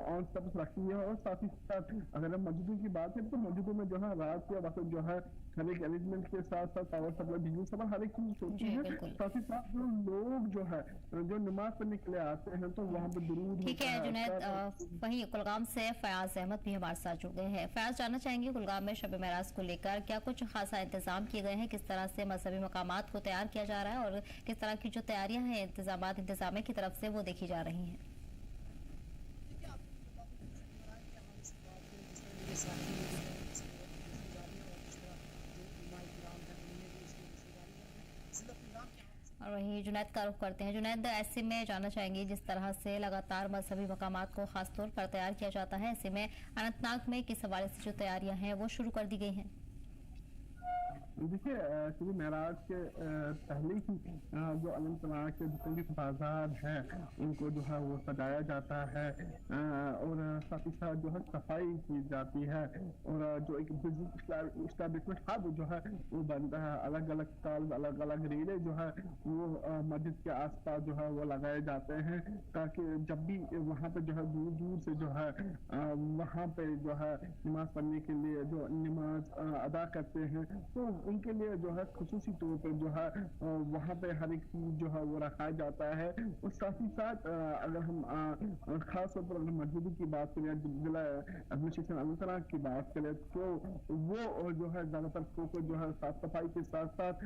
ऑन स्टेप्स रखती है। और साथ ही साथ अगर हम मस्जिदों की बात करें तो मस्जिदों में जो है रात के वक्त जो है हर एक अरेंजमेंट के साथ साथ पावर सप्लाई, बिजली सप्लाई, हर एक चीज़ होती है। साथ ही साथ जो लोग जो है जो नमाज पढ़ने के लिए आते हैं तो वहाँ पे दुरूद। ठीक है जुनैद, वहीं कुलगाम से फयाज अहमद भी हमारे साथ जुड़ गए हैं। फयाज, जानना चाहेंगे कुलगाम में शब मेराज को लेकर क्या कुछ खासा इंतजाम किए गए हैं, किस तरह से मजहबी मकामात को तैयार किया जा रहा है और किस तरह की जो तैयारियां हैं इंतजामिया की तरफ से वो देखी जा रही हैं? और वही जुनैद का रुख करते हैं। जुनैद, ऐसे में जानना चाहेंगे जिस तरह से लगातार मजहबी मकामात को खास तौर पर तैयार किया जाता है, ऐसे में अनंतनाग में किस हवाले से जो तैयारियां हैं वो शुरू कर दी गई हैं? देखिए शब मेराज के पहले ही जो अनंतनाग के जितने भी बाजार हैं उनको जो है वो सजाया जाता है, और साथ ही साथ जो है सफाई की जाती है, और जो एक बिजनेस इस्टेब्लिशमेंट हब जो है वो बनता है, अलग अलग स्टॉल, अलग अलग रेले जो है वो मस्जिद के आसपास जो है वो लगाए जाते हैं ताकि जब भी वहाँ पे जो है दूर से जो है वहाँ पे जो है नमाज पढ़ने के लिए जो नमाज अदा करते हैं तो उनके लिए जो है खुसूसी तौर पर जो है वहाँ पे हर एक चीज जो है वो रखा जाता है। और साथ ही साथ अगर हम खास तौर पर अगर मस्जिद की बात करें, जिला एडमिनिस्ट्रेशन अनंतनाग की बात करें, तो वो जो है ज्यादातर फोकस जो है साफ सफाई के साथ साथ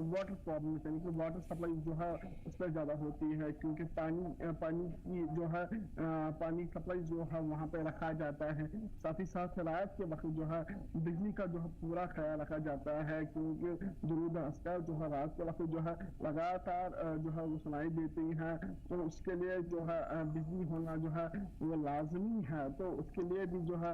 वाटर प्रॉब्लम यानी कि वाटर सप्लाई जो है उस पर ज्यादा होती है, क्योंकि पानी की जो है पानी सप्लाई जो है वहाँ पे रखा जाता है। साथ ही साथ रात के वक्त जो है बिजली का जो है पूरा ख्याल रखा जाता है, क्योंकि दुरूद अस्कार जो है रात के वक्त जो है लगातार जो है वो सुनाई देती हैं, तो उसके लिए जो है बिजली होना जो है वो लाजमी है। तो उसके लिए भी जो है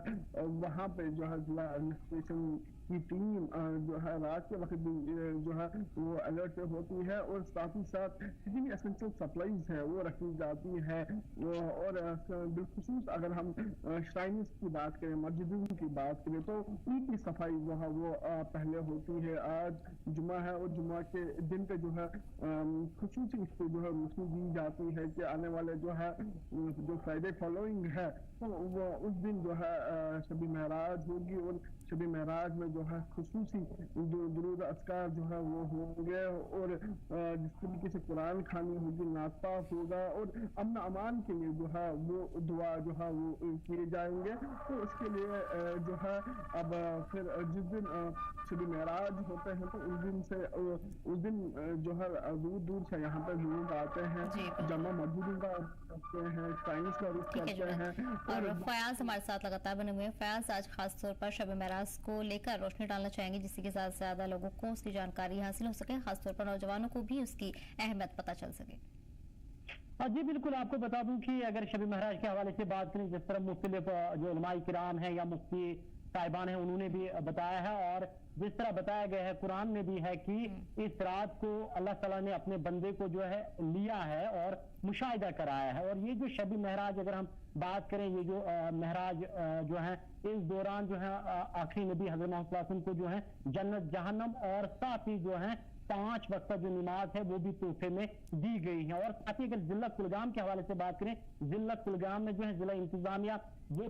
वहाँ पे जो है जिला एडमिनिस्ट्रेशन की टीम जो है रात के वक्त जो है वो अलर्ट पे होती है, और साथ ही साथ जितनी भी एसेंशियल सप्लाईज है वो रखी जाती है। और बिलखुसूस अगर हम श्राइन्स की बात करें, मस्जिदों की बात करें, तो उनकी सफाई जो है वो पहले होती है। आज जुमा है और जुमा के दिन पे जो है खुसूसी इस पे जो है रोशनी दी जाती है कि आने वाले जो है जो फ्राइडे फॉलोइंग है तो वो उस दिन जो है शबी महराज होगी, और शबी महराज में जो है खुसूसी जो दुरूद अस्कार जो है वो होंगे, और जिस तरीके से कुरान खानी होगी, नात पाक होगा, और अमन अमान के लिए जो है वो दुआ जो है वो किए जाएंगे। तो उसके लिए जो है अब फिर जिस दिन शबी महराज होते हैं तो उस दिन जो है दूर दूर से यहाँ पर लोग आते हैं, जमा मस्जिदों का करते हैं, साइंस का रुख करते हैं। और फयाज हमारे साथ लगातार बने हुए हैं। फयाज, आज खास तौर पर शब महराज को लेकर रोशनी डालना चाहेंगे जिससे कि ज्यादा से ज्यादा लोगों को उसकी जानकारी हासिल हो सके, खासतौर पर नौजवानों को भी उसकी अहमियत पता चल सके। जी बिल्कुल, आपको बता दूं कि अगर शबी महराज के हवाले से बात करें, जिस तरह मुख्तलिफ जो उलमाए किराम हैं या मुफ्ती साहिबान हैं उन्होंने भी बताया है, और जिस तरह बताया गया है कुरान में भी है कि इस रात को अल्लाह ताला ने अपने बंदे को जो है लिया है और मुशाहिदा कराया है। और ये जो शबी महराज अगर हम बात करें, ये जो महराज जो है इस दौरान जो है आखिरी नबी हज़रत मोहम्मद सल्लल्लाहु अलैहि वसल्लम को जो है जन्नत जहन्नम और साथ ही जो है 5 वक्त जो नमाज है वो भी तोहफे में दी गई है। और साथ ही अगर जिला कुलगाम के हवाले से बात करें, जिला कुलगाम में जो है जिला इंतजामिया वो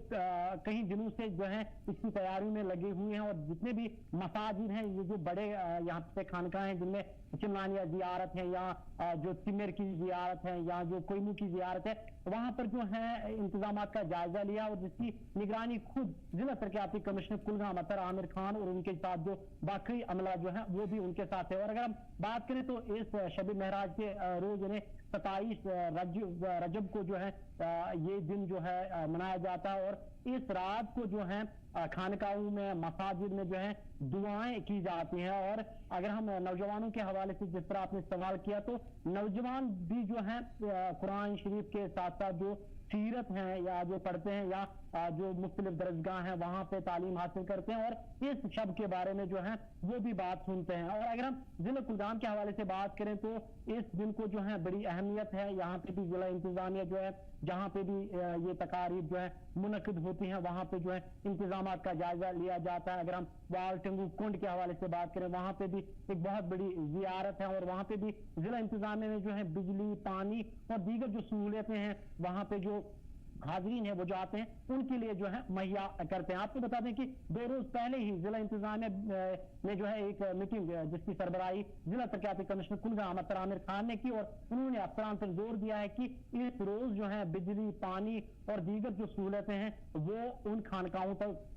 कई दिनों से जो है इसकी तैयारी में लगे हुए हैं, और जितने भी मसाजिद हैं, ये जो बड़े यहाँ पे खानकाह हैं जिनमें चिमलानिया जियारत है या जो तिमिर की जियारत है या जो कोयमू की जियारत है, वहां पर जो है इंतजाम का जायजा लिया, और जिसकी निगरानी खुद जिला तरक्याती कमिश्नर कुलगाम अतर आमिर खान और उनके साथ जो बाकी अमला जो है वो भी उनके साथ है। और अगर हम बात करें तो इस शबी महराज के रोज यानी 27 रजब को जो है ये दिन जो है मनाया जाता है, और इस रात को जो है खानकाहों में मसाजिद में जो है दुआएं की जाती हैं। और अगर हम नौजवानों के हवाले से जिस तरह आपने सवाल किया, तो नौजवान भी जो है कुरान शरीफ के साथ साथ जो सीरत हैं या जो पढ़ते हैं या जो मुख्तलिफ दरजगाह हैं वहां पे तालीम हासिल करते हैं, और इस शब के बारे में जो है वो भी बात सुनते हैं। और अगर हम जिला कुलगाम के हवाले से बात करें तो इस दिन को जो है बड़ी अहमियत है, यहाँ पे भी जिला इंतजामिया जो है जहाँ पे भी ये तकारीब जो है मुनक्किद होती हैं वहाँ पे जो है इंतजाम का जायजा लिया जाता है। अगर हम वाल टेंगू कुंड के हवाले से बात करें, वहाँ पे भी एक बहुत बड़ी जियारत है, और वहाँ पे भी जिला इंतजामिया में जो है बिजली, पानी और दीगर जो सहूलियतें हैं वहाँ पे जो हाजरीन है वो जो आते हैं उनके लिए जो है मुहैया करते हैं। आपको बता दें कि 2 रोज पहले ही जिला इंतजामिया ने जो है एक मीटिंग जिसकी सरबराही जिला तरक्याती कमिश्नर कुलगाम अतर आमिर खान ने की, और उन्होंने अफसरान पर जोर दिया है कि इस रोज जो है बिजली, पानी और दीगर जो सहूलतें हैं वो उन खानकाहों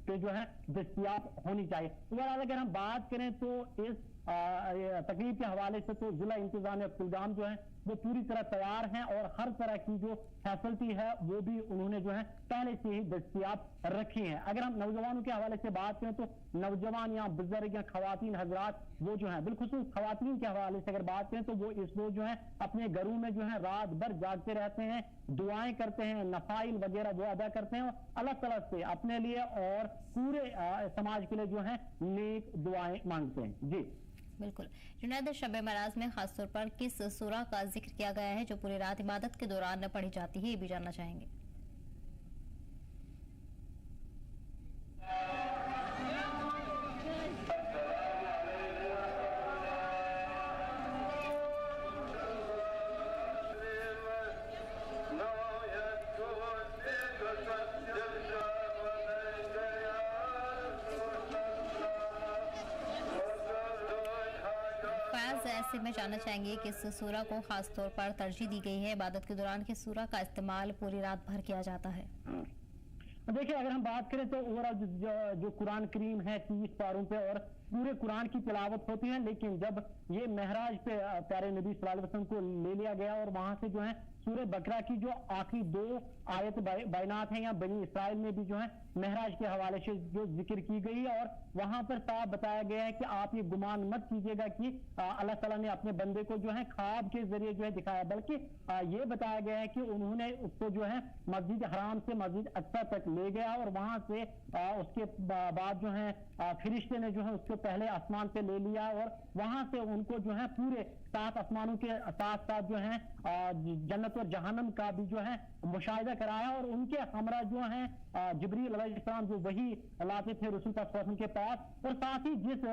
पे जो है दस्तियाब होनी चाहिए। बहरहाल अगर हम बात करें तो इस तकरीब के हवाले से तो जिला इंतजामिया कुलगाम जो है वो पूरी तरह तैयार हैं, और हर तरह की जो फैसिलिटी है वो भी उन्होंने जो है पहले से ही दस्तियाब रखी है। अगर हम नौजवानों के हवाले से बात करें तो नौजवान या बुजुर्ग या खवातीन हजरात वो जो है बिलखुसूस खवातीन के हवाले से अगर बात करें तो वो इस रोज जो है अपने घरों में जो है रात भर जागते रहते हैं, दुआएं करते हैं, नफाइल वगैरह वो अदा करते हैं, और अल्लाह ताला से अपने लिए और पूरे समाज के लिए जो है नेक दुआएं मांगते हैं। जी बिल्कुल। जुनैद, शब महराज में खासतौर पर किस सूरा का जिक्र किया गया है जो पूरी रात इबादत के दौरान पढ़ी जाती है, ये भी जानना चाहेंगे। ऐसे में जानना चाहेंगे कि इस सूरा को खास तौर पर तरजीह दी गई है, इबादत के दौरान किस सूरा का इस्तेमाल पूरी रात भर किया जाता है? देखिए, अगर हम बात करें तो ओवरऑल जो कुरान करीम है 30 पारों पे और पूरे कुरान की तिलावत होती है, लेकिन जब ये महराज पे प्यारे नबी सल्लल्लाहु अलैहि वसल्लम को ले लिया गया और वहां से जो है सूरह बकरा की जो आखिरी 2 आयत बैनात हैं या बनी इसराइल में भी जो है महराज के हवाले से जो जिक्र की गई है और वहां पर साफ बताया गया है कि आप ये गुमान मत कीजिएगा कि अल्लाह ताला ने अपने बंदे को जो है ख्वाब के जरिए जो है दिखाया, बल्कि ये बताया गया है कि उन्होंने उसको जो है मस्जिद हराम से मस्जिद अक्सा तक ले गया और वहां से उसके बाद जो है फरिश्ते ने जो है उसको पहले आसमान पे ले लिया और वहां से उनको जो है पूरे 7 आसमानों के साथ साथ जो है जन्नत और जहन्नम का भी जो है मुशाहिदा कराया और उनके हमरा जो है जिब्रील अलैहिस्सलाम जो वही लाते थे रसूल पाक सल्लल्लाहु अलैहि वसल्लम के पास और साथ ही जिस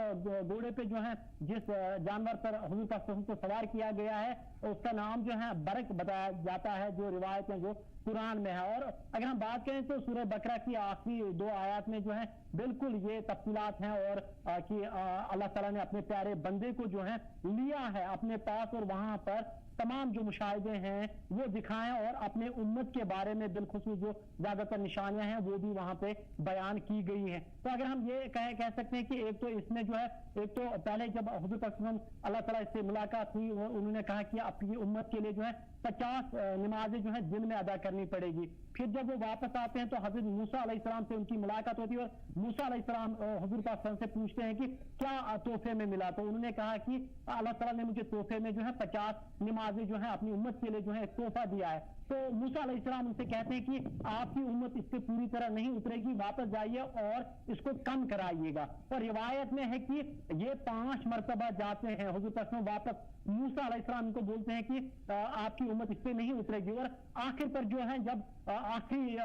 घोड़े पे जो है जिस जानवर पर हुजूर पाक सल्लल्लाहु अलैहि वसल्लम को सवार किया गया है उसका नाम जो है बरक बताया जाता है, जो रिवायतें जो कुरान में है। और अगर हम बात करें तो सूरह बकरा की आखिरी 2 आयत में जो है बिल्कुल ये तफसीलात हैं और कि अल्लाह ताला ने अपने प्यारे बंदे को जो है लिया है अपने पास और वहां पर तमाम जो मुशाहिदे हैं वो दिखाएं और अपने उम्मत के बारे में बिलखुसूस जो ज्यादातर निशानियां हैं वो भी वहां पे बयान की गई हैं। तो अगर हम ये कह सकते हैं कि एक तो इसमें जो है एक तो पहले जब हुजूर पाक अल्लाह ताला से मुलाकात हुई उन्होंने कहा कि अपनी उम्मत के लिए जो है 50 नमाजें जो है दिन में अदा करनी पड़ेगी। फिर जब वो वापस आते हैं तो हजरत मूसा अलैहिस्सलाम से उनकी मुलाकात होती है और मूसा अलैहिस्सलाम हुजूर पाक से पूछते हैं कि क्या तोहफे में मिला, तो उन्होंने कहा कि अल्लाह ताला ने मुझे तोहफे में जो है 50 नमाजें जो है अपनी उम्मत के लिए जो है एक तोहफा दिया है। तो मूसा अलैहिस्सलाम उनसे कहते हैं कि आपकी उम्मत इस पे पूरी तरह नहीं उतरेगी, वापस जाइए और इसको कम कराइएगा। और रिवायत में है कि ये 5 मरतबा जाते हैं हुजूर पाक वापस, मूसा अलैहिस्सलाम इनको बोलते हैं कि आपकी उम्मत इस पे नहीं उतरेगी और आखिर पर जो है जब आखिरी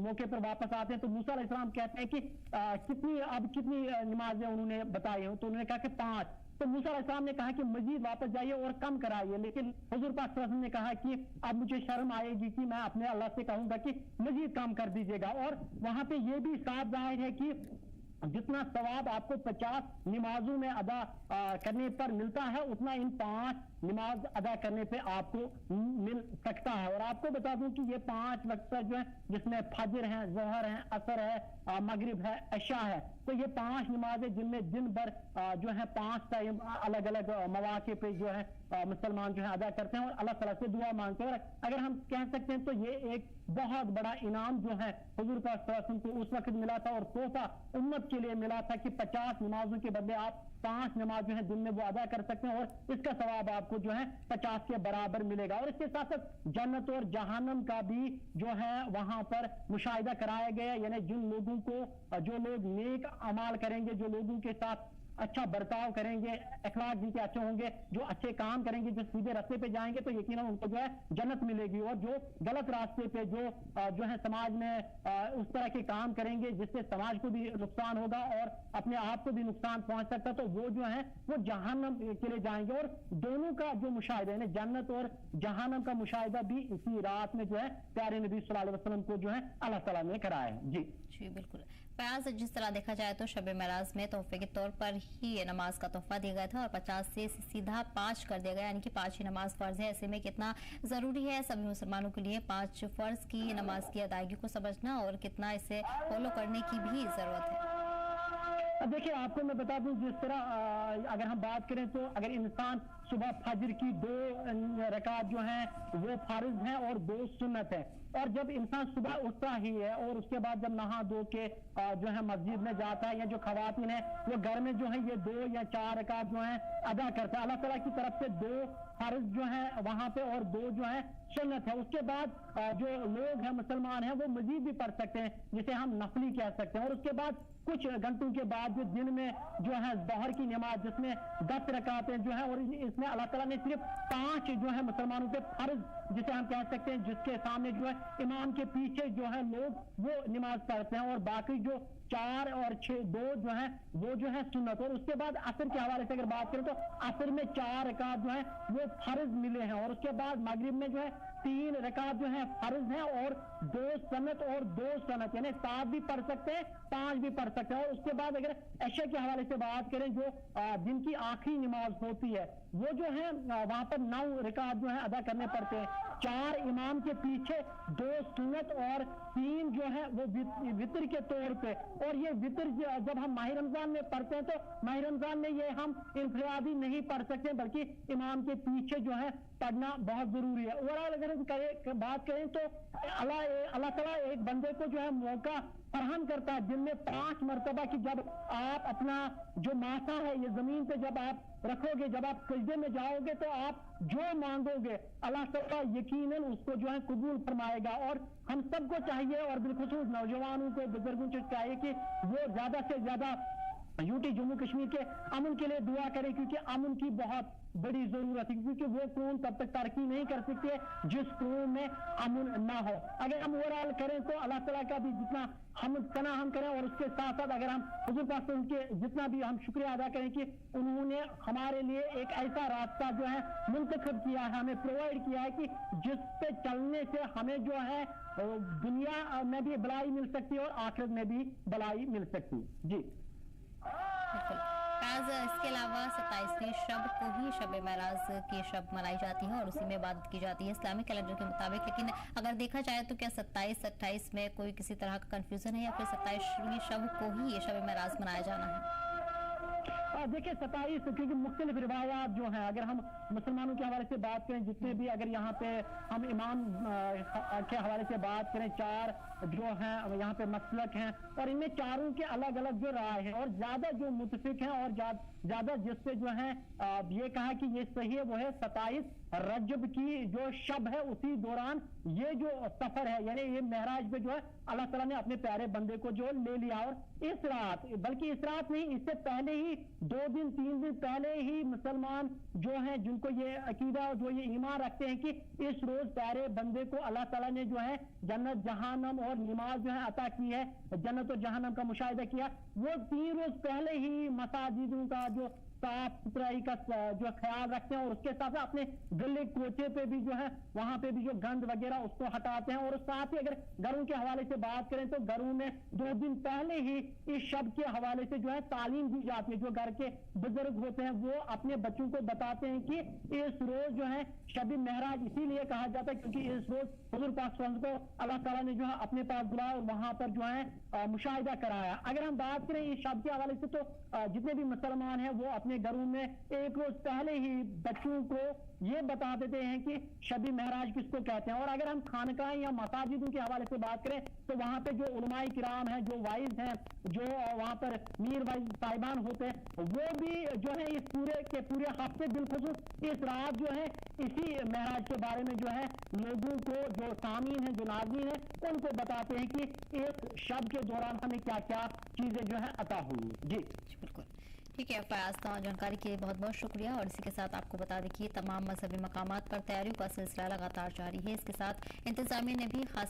मौके पर वापस आते हैं तो मूसा अलैहिस्सलाम कहते हैं कि कितनी नमाजें उन्होंने बताई हैं, तो उन्होंने कहा कि 5। तो मूसा अलैहिस्सलाम ने कहा कि मजीद वापस जाइए और कम कराइए, लेकिन हुजूर पाक सल्लल्लाहु अलैहि वसल्लम ने कहा कि अब मुझे शर्म आएगी कि मैं अपने अल्लाह से कहूंगा कि मजीद कम कर दीजिएगा। और वहां पे ये भी साफ जाहिर है कि जितना सवाब आपको 50 नमाजों में अदा करने पर मिलता है उतना इन 5 नमाज अदा करने पे आपको मिल सकता है। और आपको बता दूं कि ये 5 वक्त जो है जिसमें फजर है, ज़ोहर है, असर है, मगरिब है, इशा है, तो ये 5 नमाजें जिनमें दिन भर जो है 5 टाइम अलग अलग मौके पे जो है मुसलमान जो है अदा करते हैं और अल्लाह ताला से दुआ मांगते हैं। और अगर हम कह सकते हैं तो ये एक बहुत बड़ा इनाम जो है हुजूर पाक सल्लल्लाहु अलैहि वसल्लम को उस वक्त मिला था और तोहफा उम्मत के लिए मिला था कि 50 नमाजों के बदले आप 5 नमाज जो है दिन में वो अदा कर सकते हैं और इसका सवाब आपको जो है 50 के बराबर मिलेगा। और इसके साथ साथ जन्नत और जहन्नम का भी जो है वहां पर मुशाहिदा कराया गया, यानी जिन लोगों को जो लोग नेक अमाल करेंगे, जो लोगों के साथ अच्छा बर्ताव करेंगे, अखलाक जिनके अच्छे होंगे, जो अच्छे काम करेंगे, जो सीधे रास्ते पे जाएंगे तो यकीनन उनको जो है जन्नत मिलेगी। और जो गलत रास्ते पे जो है समाज में उस तरह के काम करेंगे जिससे समाज को भी नुकसान होगा और अपने आप को भी नुकसान पहुंच सकता है, तो वो जो है वो जहन्नम के लिए जाएंगे। और दोनों का जो मुशाहिदा है जन्नत और जहन्नम का मुशाहिदा भी इसी रात में जो है प्यारे नबी सल्लल्लाहु अलैहि वसल्लम को जो है अल्लाह ताला ने कराया है। जी बिल्कुल। फयाज, जिस तरह देखा जाए तो शब महराज में तोहफे के तौर पर ही ये नमाज का तोहफा दिया गया था और 50 से सीधा 5 कर दिया गया, यानी कि 5 ही नमाज फर्ज है। ऐसे में कितना जरूरी है सभी मुसलमानों के लिए 5 फर्ज की नमाज की अदायगी को समझना और कितना इसे फॉलो करने की भी जरूरत है? देखिए, आपको मैं बता दूं, जिस तरह अगर हम बात करें तो अगर इंसान सुबह फजर की 2 रकात जो हैं वो फर्ज हैं और 2 सुन्नत है, और जब इंसान सुबह उठता ही है और उसके बाद जब नहा धो के जो है मस्जिद में जाता है या जो खवातीन है वो घर में जो है ये 2 या 4 रकात जो है अदा करता है, अल्लाह ताला की तरफ से 2 फर्ज जो है वहां पे और 2 जो है सुन्नत है। उसके बाद जो लोग हैं मुसलमान हैं वो मजीद भी पढ़ सकते हैं जिसे हम नफली कह सकते हैं। और उसके बाद कुछ घंटों के बाद जो दिन में जो है ज़ोहर की नमाज जिसमें 10 रकातें जो है, और इसमें अल्लाह ताला ने सिर्फ 5 जो है मुसलमानों के फर्ज जिसे हम कह सकते हैं जिसके सामने जो है इमाम के पीछे जो है लोग वो नमाज पढ़ते हैं, और बाकी जो 4 और 6 2 जो है वो जो है सुन्नत, और उसके बाद असर के हवाले से अगर बात करें तो असर में 4 रकात जो है वो फर्ज मिले हैं, और उसके बाद मगरिब में जो है 3 रकात जो है फर्ज हैं और 2 सनत और 2 सनत, यानी 7 भी पढ़ सकते हैं 5 भी पढ़ सकते हैं। और उसके बाद अगर ऐशा के हवाले से बात करें जो दिन की आखिरी नमाज होती है वो जो है वहां पर 9 रकात जो है अदा करने पड़ते हैं, 4 इमाम के पीछे, 2 सुन्नत और 3 जो है वो वितर के तौर पे। और ये वितर जब हम माह रमजान में पढ़ते हैं तो माह रमजान में ये हम इनफरादी नहीं पढ़ सकते बल्कि इमाम के पीछे जो है पढ़ना बहुत जरूरी है। ओवरऑल अगर हम बात करें तो अल्लाह ताला एक बंदे को जो है मौका फराहम करता है दिन में 5 मरतबा की जब आप अपना जो माथा है ये जमीन पे जब आप रखोगे, जब आप सजदे में जाओगे तो आप जो मांगोगे अल्लाह ताला यकीनन उसको जो है कबूल फरमाएगा। और हम सबको चाहिए और बिलखुसूस नौजवानों को, बुजुर्गों को चाहिए कि वो ज्यादा से ज्यादा यूटी जम्मू कश्मीर के अमन के लिए दुआ करें, क्योंकि अमन की बहुत बड़ी जरूरत है, क्योंकि वो कौम तब तक तरक्की नहीं कर सकती है जिस कौम में अमन ना हो। अगर हम ओवरऑल करें तो अल्लाह ताला का भी जितना हम सना हम करें, और उसके साथ साथ अगर हम हुजूर पाक के जितना भी हम शुक्रिया अदा करें कि उन्होंने हमारे लिए एक ऐसा रास्ता जो है मुंतखब किया है, हमें प्रोवाइड किया है कि जिस पे चलने से हमें जो है दुनिया में भी भलाई मिल सकती है और आखिरत में भी भलाई मिल सकती है। जी इसके अलावा 27वीं शब को ही शब महराज की शब मनाई जाती है और उसी में इबादत की जाती है इस्लामिक कैलेंडर के मुताबिक। लेकिन अगर देखा जाए तो क्या 27-28 में कोई किसी तरह का कंफ्यूजन है या फिर 27वीं शब को ही ये शब महराज मनाया जाना है? देखिए 27 क्योंकि मुख्तलिफ रिवायात जो हैं, अगर हम मुसलमानों के हवाले से बात करें जितने भी, अगर यहाँ पे हम इमाम के हवाले से बात करें 4 जो हैं यहाँ पे मसलक हैं और इनमें चारों के अलग अलग जो राय है और ज्यादा जो मुतफिक हैं और ज्यादा जिससे जो है ये कहा कि ये सही है वो है 27 रजब की जो शब है उसी दौरान ये जो सफर है यानी ये महराज पे जो है अल्लाह ताला ने अपने प्यारे बंदे को जो ले लिया। और इस रात, बल्कि इस रात नहीं, इससे पहले ही 2 दिन 3 दिन पहले ही मुसलमान जो हैं जिनको ये अकीदा जो ये ईमान रखते हैं कि इस रोज प्यारे बंदे को अल्लाह ताला ने जो है जन्नत जहानम और नमाज जो है अता की है, जन्नत और जहानम का मुशाहिदा किया, वो 3 रोज पहले ही मसाजिदों का जो साफ सुथराई का जो ख्याल रखते हैं और उसके साथ अपने गले कोचे पे भी जो है वहां पे भी जो गंद वगैरह उसको हटाते हैं। और साथ ही अगर घरों के हवाले से बात करें तो घरों में 2 दिन पहले ही इस शब के हवाले से जो है तालीम दी जाती है। जो घर के बुजुर्ग होते हैं वो अपने बच्चों को बताते हैं कि इस रोज जो है शब महराज इसीलिए कहा जाता है क्योंकि इस रोज हुजूर पाक को अल्लाह ताला ने जो है अपने पास बुलाया और वहां पर जो है मुशाहिदा कराया। अगर हम बात करें इस शब के हवाले से तो जितने भी मुसलमान हैं वो अपने घरों में एक रोज पहले ही बच्चों को ये बता देते हैं कि शबी महराज किसको कहते हैं। और अगर हम खानकाएं या मसाजिदों के हवाले से बात करें तो वहां पे जो उलमाए किराम हैं, जो वाइज हैं, जो वहां पर मीर वाइज साहिबान होते हैं, वो भी जो है इस पूरे के पूरे हफ्ते बिलखुसूस इस रात जो है इसी महराज के बारे में जो है लोगों को, जो सामीन है, जो नाज़रीन है, उनको बताते हैं कि इस शब के दौरान हमें क्या क्या चीजें जो है अता हुई। जी बिल्कुल ठीक है फयाज, जानकारी के लिए बहुत बहुत शुक्रिया। और इसी के साथ आपको बता दें कि तमाम मजहबी मकामात पर तैयारियों का सिलसिला लगातार जारी है। इसके साथ इंतजामिया ने भी खास